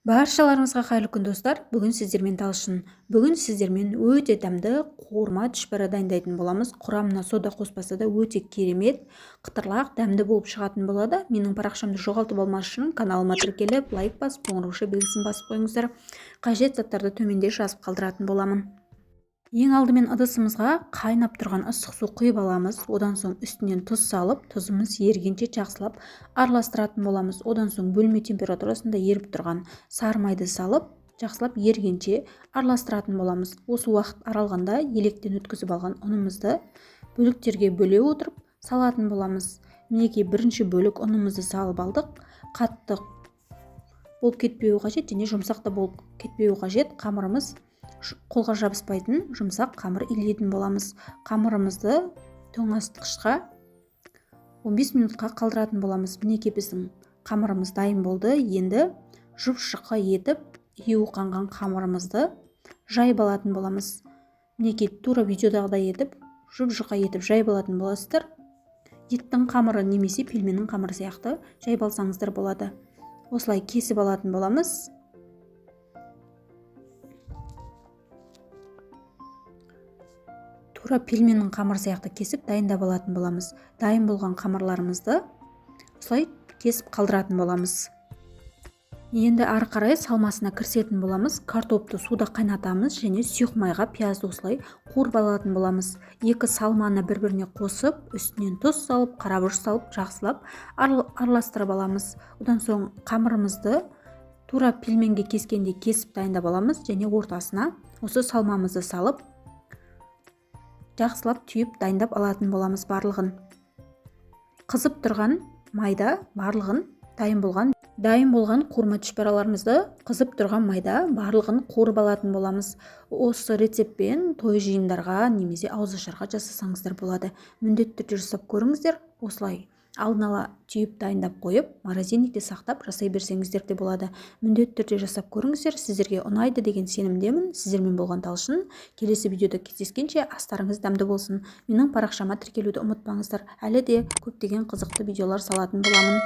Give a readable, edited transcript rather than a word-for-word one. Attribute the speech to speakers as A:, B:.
A: Баршаларыңызға қайырлы күн достар. Бүгін сіздермен талшын. Бүгін сіздермен өте дәмді қуырма түшпәрі дайындайтын боламыз. Құрамына сода қоспаса да өте керемет, қытырлақ, дәмді болып шығатын болады. Менің парақшамды жоғалтып алмас үшін каналыма тіркеліп, лайк басып, қоңырау белгісін басып қойыңыздар. Қажет заттарды төменде жазып қалдыратын боламын. Ең алдымен ыдысымызға қайнап тұрған ыстық су құйып аламыз. Одан соң үстінен тұз салып, тұзымыз ергенше жақсылап араластыратын боламыз. Одан соң бөлме температурасында еріп тұрған сары майды салып, жақсылап ергенше араластыратын боламыз. Осы уақыт аралығында електен өткізіп алған ұнымызды бөліктерге бөле отырып салатын боламыз. Мінекей бірінші бөлік ұнымызды салып алдық. Қатты болып кетпеуі қажет және жұмсақ та болып кетпеуі қажет. Қамырымыз қолға жабыспайтын жұмсақ қамыр илейтін боламыз. Қамырымызды тоңазытқышқа 15 минутқа қалдыратын боламыз. Мінекей біздің қамырымыз дайын болды. Енді жұп-жұқа етіп, еуі қанған қамырымызды жайып алатын боламыз. Мінекей тура видеодағыдай етіп, жұп-жұқа етіп жайып алатын боласыздар. Еттің қамыры немесе пельменнің қамыры сияқты жайып алсаңыздар болады. Осылай кесіп алатын боламыз. Тура пельменнің қамыр сияқты кесіп дайындап алатын боламыз. Дайын болған қамырларымызды осылай кесіп қалдыратын боламыз. Енді ары қарай салмасына кірісетін боламыз. Картопты суда қайнатамыз және сұйық майға пиязды осылай қуырып алатын боламыз. Екі салманы бір-біріне қосып, үстінен тұз салып, қарабұрыш салып, жақсылап араластырып аламыз. Одан соң қамырымызды тура пельменге кескенде кесіп дайындап аламыз және ортасына осы салмамызды салып жақсылап түйіп дайындап алатын боламыз барлығын. Қызып тұрған майда барлығын дайын болған қуырма түшпәраларымызды қызып тұрған майда барлығын қуырып алатын боламыз. Осы рецептпен той жиындарға немесе ауызашарға жасасаңыздар болады. Міндетті түрде жасап көріңіздер. Осылай алдын ала түйіп дайындап қойып, морозильникте сақтап жасай берсеңіздер де болады. Міндетті түрде жасап көріңіздер. Сіздерге ұнайды деген сенімдемін. Сіздермен болған талшын. Келесі видеода кездескенше астарыңыз дәмді болсын. Менің парақшама тіркелуді ұмытпаңыздар. Әлі де көптеген қызықты видеолар салатын боламын.